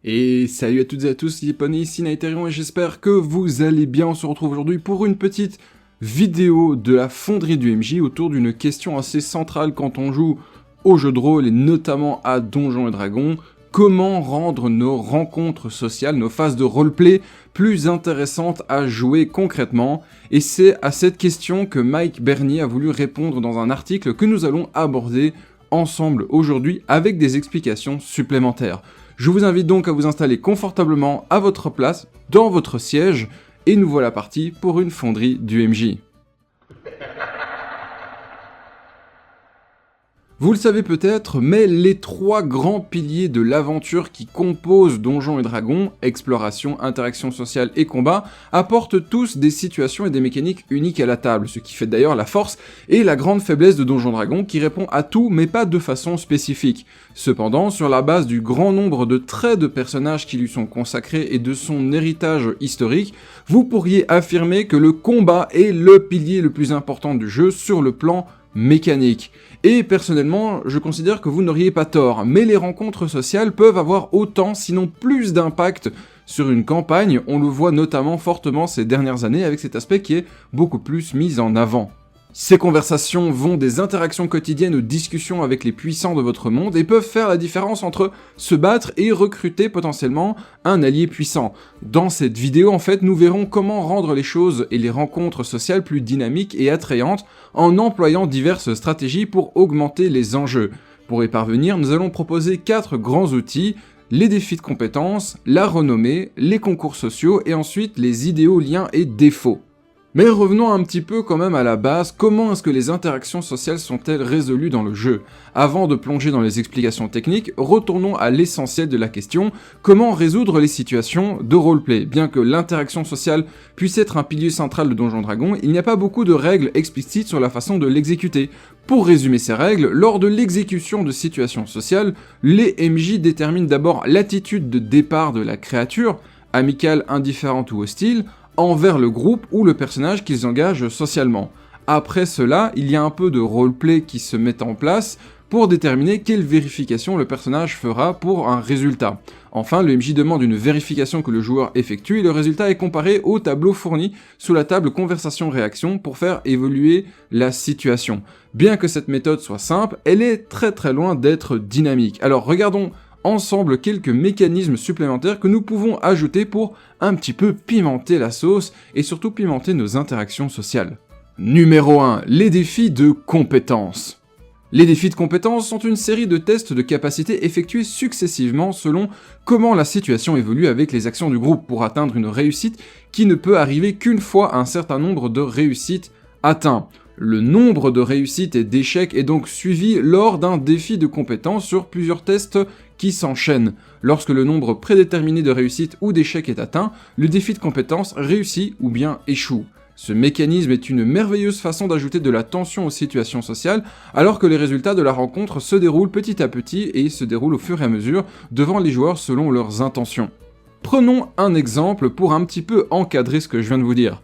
Et salut à toutes et à tous, c'est Pony, ici Nighterion et j'espère que vous allez bien. On se retrouve aujourd'hui pour une petite vidéo de la fonderie du MJ autour d'une question assez centrale quand on joue aux jeux de rôle et notamment à Donjons et Dragons. Comment rendre nos rencontres sociales, nos phases de roleplay plus intéressantes à jouer concrètement? Et c'est à cette question que Mike Bernier a voulu répondre dans un article que nous allons aborder ensemble aujourd'hui avec des explications supplémentaires. Je vous invite donc à vous installer confortablement à votre place, dans votre siège, et nous voilà partis pour une fonderie du MJ. Vous le savez peut-être, mais les trois grands piliers de l'aventure qui composent Donjons et Dragons, exploration, interaction sociale et combat, apportent tous des situations et des mécaniques uniques à la table, ce qui fait d'ailleurs la force et la grande faiblesse de Donjons et Dragons qui répond à tout mais pas de façon spécifique. Cependant, sur la base du grand nombre de traits de personnages qui lui sont consacrés et de son héritage historique, vous pourriez affirmer que le combat est le pilier le plus important du jeu sur le plan mécanique. Et personnellement, je considère que vous n'auriez pas tort, mais les rencontres sociales peuvent avoir autant, sinon plus d'impact sur une campagne, on le voit notamment fortement ces dernières années avec cet aspect qui est beaucoup plus mis en avant. Ces conversations vont des interactions quotidiennes aux discussions avec les puissants de votre monde et peuvent faire la différence entre se battre et recruter potentiellement un allié puissant. Dans cette vidéo, en fait, nous verrons comment rendre les choses et les rencontres sociales plus dynamiques et attrayantes en employant diverses stratégies pour augmenter les enjeux. Pour y parvenir, nous allons proposer 4 grands outils: les défis de compétences, la renommée, les concours sociaux et ensuite les idéaux liens et défauts. Mais revenons un petit peu quand même à la base, comment est-ce que les interactions sociales sont-elles résolues dans le jeu? Avant de plonger dans les explications techniques, retournons à l'essentiel de la question, comment résoudre les situations de roleplay? Bien que l'interaction sociale puisse être un pilier central de Donjons & Dragons, il n'y a pas beaucoup de règles explicites sur la façon de l'exécuter. Pour résumer ces règles, lors de l'exécution de situations sociales, les MJ déterminent d'abord l'attitude de départ de la créature, amicale, indifférente ou hostile, envers le groupe ou le personnage qu'ils engagent socialement. Après cela, il y a un peu de roleplay qui se met en place pour déterminer quelle vérification le personnage fera pour un résultat. Enfin, le MJ demande une vérification que le joueur effectue et le résultat est comparé au tableau fourni sous la table conversation-réaction pour faire évoluer la situation. Bien que cette méthode soit simple, elle est très loin d'être dynamique. Alors regardons ensemble quelques mécanismes supplémentaires que nous pouvons ajouter pour un petit peu pimenter la sauce et surtout pimenter nos interactions sociales. Numéro 1, les défis de compétences. Les défis de compétences sont une série de tests de capacité effectués successivement selon comment la situation évolue avec les actions du groupe pour atteindre une réussite qui ne peut arriver qu'une fois un certain nombre de réussites atteints. Le nombre de réussites et d'échecs est donc suivi lors d'un défi de compétences sur plusieurs tests qui s'enchaînent. Lorsque le nombre prédéterminé de réussites ou d'échecs est atteint, le défi de compétences réussit ou bien échoue. Ce mécanisme est une merveilleuse façon d'ajouter de la tension aux situations sociales, alors que les résultats de la rencontre se déroulent petit à petit et se déroulent au fur et à mesure devant les joueurs selon leurs intentions. Prenons un exemple pour un petit peu encadrer ce que je viens de vous dire.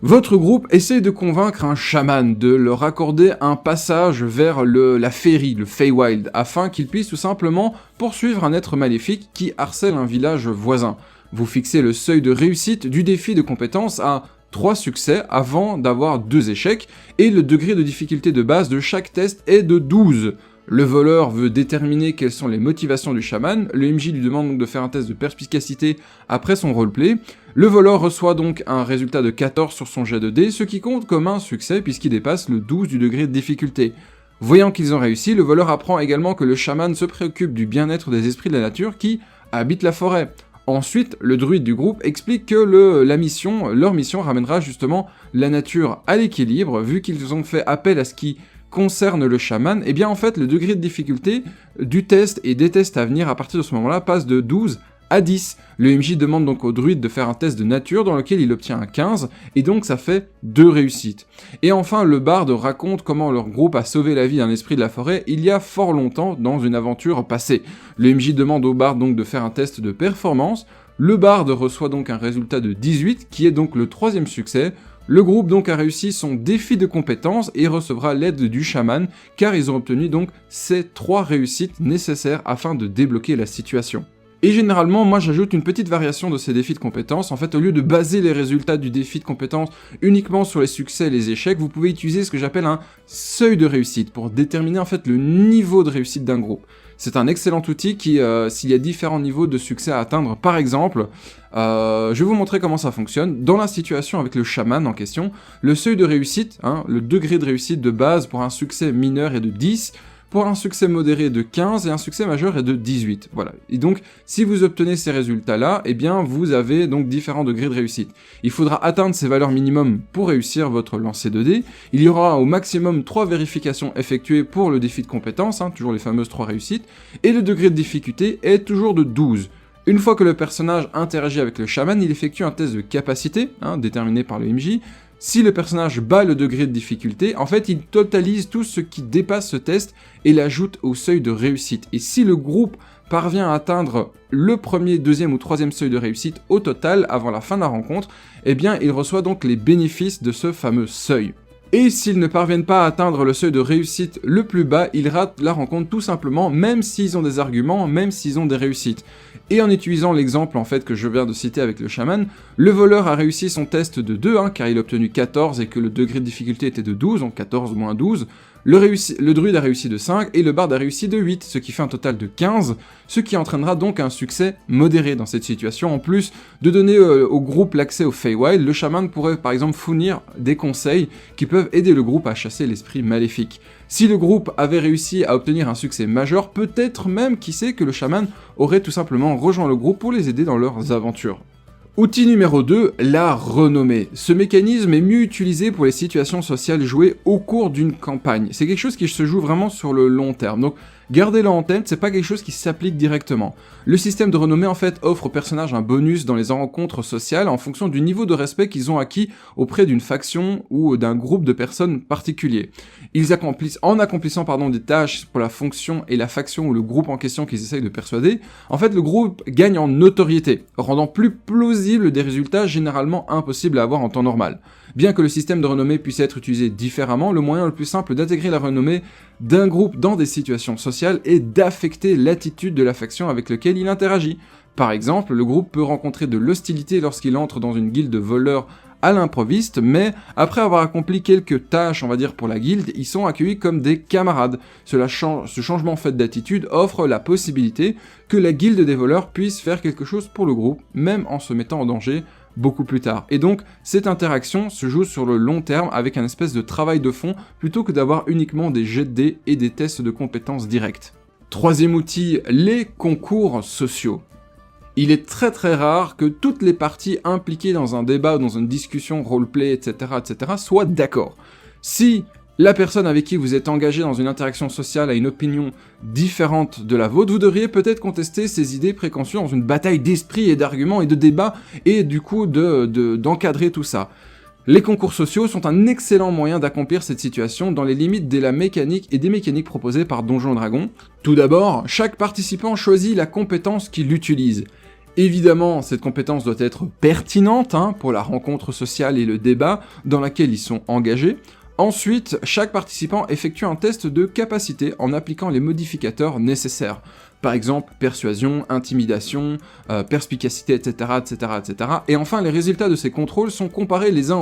Votre groupe essaye de convaincre un chaman de leur accorder un passage vers la féerie, le Feywild, afin qu'il puisse tout simplement poursuivre un être maléfique qui harcèle un village voisin. Vous fixez le seuil de réussite du défi de compétence à 3 succès avant d'avoir 2 échecs, et le degré de difficulté de base de chaque test est de 12. Le voleur veut déterminer quelles sont les motivations du chaman, le MJ lui demande donc de faire un test de perspicacité après son roleplay. Le voleur reçoit donc un résultat de 14 sur son jet de dés, ce qui compte comme un succès puisqu'il dépasse le 12 du degré de difficulté. Voyant qu'ils ont réussi, le voleur apprend également que le chaman se préoccupe du bien-être des esprits de la nature qui habitent la forêt. Ensuite, le druide du groupe explique que leur mission ramènera justement la nature à l'équilibre, vu qu'ils ont fait appel à ce qui concerne le chaman, et bien en fait le degré de difficulté du test et des tests à venir à partir de ce moment-là passe de 12 à 10. Le MJ demande donc au druide de faire un test de nature dans lequel il obtient un 15, et donc ça fait 2 réussites. Et enfin, le barde raconte comment leur groupe a sauvé la vie d'un esprit de la forêt il y a fort longtemps dans une aventure passée. Le MJ demande au barde donc de faire un test de performance, le barde reçoit donc un résultat de 18, qui est donc le 3e succès. Le groupe donc a réussi son défi de compétences et recevra l'aide du chaman, car ils ont obtenu donc ces 3 réussites nécessaires afin de débloquer la situation. Et généralement, moi j'ajoute une petite variation de ces défis de compétences. En fait, au lieu de baser les résultats du défi de compétences uniquement sur les succès et les échecs, vous pouvez utiliser ce que j'appelle un seuil de réussite pour déterminer en fait le niveau de réussite d'un groupe. C'est un excellent outil qui, s'il y a différents niveaux de succès à atteindre, par exemple, je vais vous montrer comment ça fonctionne. Dans la situation avec le chaman en question, le seuil de réussite, le degré de réussite de base pour un succès mineur est de 10, pour un succès modéré de 15 et un succès majeur est de 18. Voilà. Et donc, si vous obtenez ces résultats-là, eh bien, vous avez donc différents degrés de réussite. Il faudra atteindre ces valeurs minimum pour réussir votre lancer de dés. Il y aura au maximum 3 vérifications effectuées pour le défi de compétence, toujours les fameuses 3 réussites, et le degré de difficulté est toujours de 12. Une fois que le personnage interagit avec le chaman, il effectue un test de capacité, déterminé par le MJ. Si le personnage bat le degré de difficulté, en fait, il totalise tout ce qui dépasse ce test et l'ajoute au seuil de réussite. Et si le groupe parvient à atteindre le premier, deuxième ou troisième seuil de réussite au total avant la fin de la rencontre, eh bien, il reçoit donc les bénéfices de ce fameux seuil. Et s'ils ne parviennent pas à atteindre le seuil de réussite le plus bas, ils ratent la rencontre tout simplement, même s'ils ont des arguments, même s'ils ont des réussites. Et en utilisant l'exemple en fait que je viens de citer avec le chaman, le voleur a réussi son test de 2, car il a obtenu 14 et que le degré de difficulté était de 12, donc 14 moins 12. Le druide a réussi de 5 et le barde a réussi de 8, ce qui fait un total de 15, ce qui entraînera donc un succès modéré dans cette situation. En plus de donner au groupe l'accès au Feywild, le chaman pourrait par exemple fournir des conseils qui peuvent aider le groupe à chasser l'esprit maléfique. Si le groupe avait réussi à obtenir un succès majeur, peut-être même, qui sait, que le chaman aurait tout simplement rejoint le groupe pour les aider dans leurs aventures. Outil numéro 2, la renommée. Ce mécanisme est mieux utilisé pour les situations sociales jouées au cours d'une campagne. C'est quelque chose qui se joue vraiment sur le long terme, donc gardez-le en tête, c'est pas quelque chose qui s'applique directement. Le système de renommée en fait offre aux personnages un bonus dans les rencontres sociales en fonction du niveau de respect qu'ils ont acquis auprès d'une faction ou d'un groupe de personnes particuliers. Ils accomplissent, en accomplissant des tâches pour la fonction et la faction ou le groupe en question qu'ils essayent de persuader, en fait le groupe gagne en notoriété, rendant plus plausible des résultats généralement impossibles à avoir en temps normal. Bien que le système de renommée puisse être utilisé différemment, le moyen le plus simple d'intégrer la renommée d'un groupe dans des situations sociales est d'affecter l'attitude de la faction avec laquelle il interagit. Par exemple, le groupe peut rencontrer de l'hostilité lorsqu'il entre dans une guilde de voleurs à l'improviste, mais après avoir accompli quelques tâches, on va dire, pour la guilde, ils sont accueillis comme des camarades. Ce changement fait d'attitude offre la possibilité que la guilde des voleurs puisse faire quelque chose pour le groupe, même en se mettant en danger beaucoup plus tard. Et donc, cette interaction se joue sur le long terme avec un espèce de travail de fond, plutôt que d'avoir uniquement des jets de dés et des tests de compétences directes. Troisième outil, les concours sociaux. Il est très très rare que toutes les parties impliquées dans un débat ou dans une discussion roleplay, etc., soient d'accord. Si la personne avec qui vous êtes engagé dans une interaction sociale a une opinion différente de la vôtre, vous devriez peut-être contester ses idées préconçues dans une bataille d'esprit et d'arguments et de débats, et du coup d'encadrer tout ça. Les concours sociaux sont un excellent moyen d'accomplir cette situation dans les limites de la mécanique et des mécaniques proposées par Donjons & Dragons. Tout d'abord, chaque participant choisit la compétence qu'il utilise. Évidemment, cette compétence doit être pertinente pour la rencontre sociale et le débat dans laquelle ils sont engagés. Ensuite, chaque participant effectue un test de capacité en appliquant les modificateurs nécessaires. Par exemple, persuasion, intimidation, perspicacité, etc., etc. Et enfin, les résultats de ces contrôles sont comparés l'un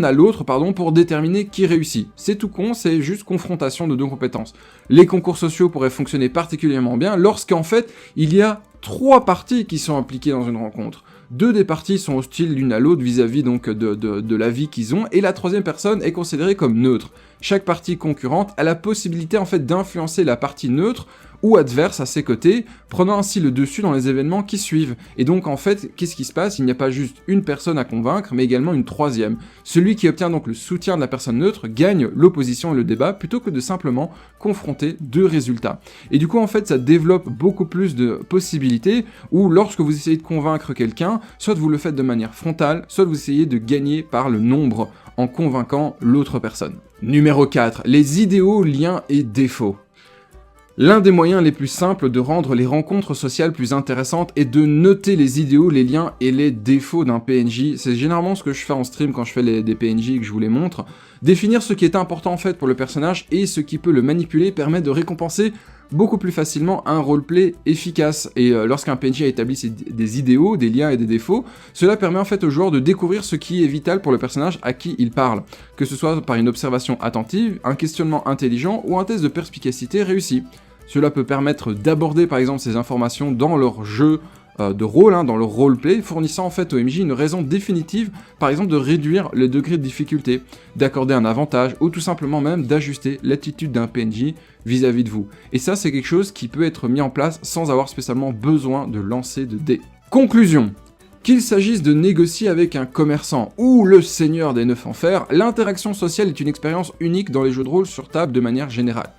à l'autre, pour déterminer qui réussit. C'est tout con, c'est juste confrontation de deux compétences. Les concours sociaux pourraient fonctionner particulièrement bien lorsqu'en fait, il y a 3 parties qui sont impliquées dans une rencontre. 2 des parties sont hostiles l'une à l'autre vis-à-vis donc de l'avis qu'ils ont, et la 3e personne est considérée comme neutre. Chaque partie concurrente a la possibilité en fait d'influencer la partie neutre ou adverse à ses côtés, prenant ainsi le dessus dans les événements qui suivent. Et donc en fait, qu'est-ce qui se passe? Il n'y a pas juste une personne à convaincre, mais également une 3e. Celui qui obtient donc le soutien de la personne neutre gagne l'opposition et le débat, plutôt que de simplement confronter 2 résultats. Et du coup en fait, ça développe beaucoup plus de possibilités, où lorsque vous essayez de convaincre quelqu'un, soit vous le faites de manière frontale, soit vous essayez de gagner par le nombre, en convainquant l'autre personne. Numéro 4, les idéaux, liens et défauts. L'un des moyens les plus simples de rendre les rencontres sociales plus intéressantes est de noter les idéaux, les liens et les défauts d'un PNJ. C'est généralement ce que je fais en stream quand je fais des PNJ et que je vous les montre. Définir ce qui est important en fait pour le personnage et ce qui peut le manipuler permet de récompenser beaucoup plus facilement un roleplay efficace. Et lorsqu'un PNJ a établi des idéaux, des liens et des défauts, cela permet en fait au joueur de découvrir ce qui est vital pour le personnage à qui il parle, que ce soit par une observation attentive, un questionnement intelligent ou un test de perspicacité réussi. Cela peut permettre d'aborder par exemple ces informations dans leur jeu de rôle, dans leur roleplay, fournissant en fait au MJ une raison définitive, par exemple de réduire le degré de difficulté, d'accorder un avantage, ou tout simplement même d'ajuster l'attitude d'un PNJ vis-à-vis de vous. Et ça c'est quelque chose qui peut être mis en place sans avoir spécialement besoin de lancer de dés. Conclusion. Qu'il s'agisse de négocier avec un commerçant ou le seigneur des 9 enfers, l'interaction sociale est une expérience unique dans les jeux de rôle sur table de manière générale.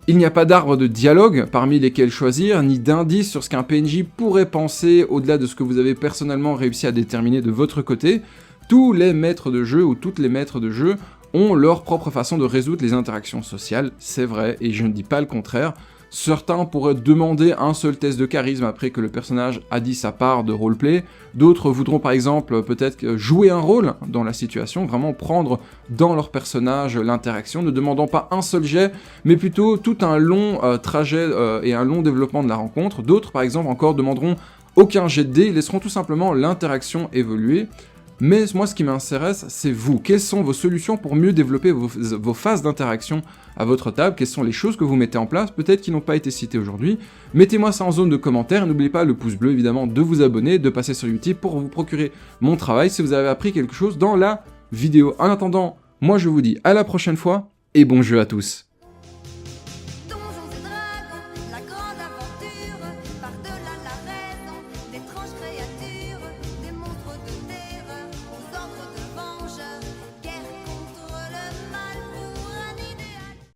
Il n'y a pas d'arbre de dialogue parmi lesquels choisir, ni d'indices sur ce qu'un PNJ pourrait penser au-delà de ce que vous avez personnellement réussi à déterminer de votre côté. Tous les maîtres de jeu ou toutes les maîtres de jeu ont leur propre façon de résoudre les interactions sociales, c'est vrai, et je ne dis pas le contraire. Certains pourraient demander un seul test de charisme après que le personnage a dit sa part de roleplay, d'autres voudront par exemple peut-être jouer un rôle dans la situation, vraiment prendre dans leur personnage l'interaction, ne demandant pas un seul jet, mais plutôt tout un long trajet et un long développement de la rencontre. D'autres par exemple encore demanderont aucun jet de dés, ils laisseront tout simplement l'interaction évoluer. Mais moi, ce qui m'intéresse, c'est vous. Quelles sont vos solutions pour mieux développer vos phases d'interaction à votre table? Quelles sont les choses que vous mettez en place, peut-être qui n'ont pas été citées aujourd'hui? Mettez-moi ça en zone de commentaires. N'oubliez pas le pouce bleu, évidemment, de vous abonner, de passer sur YouTube pour vous procurer mon travail si vous avez appris quelque chose dans la vidéo. En attendant, moi je vous dis à la prochaine fois et bon jeu à tous.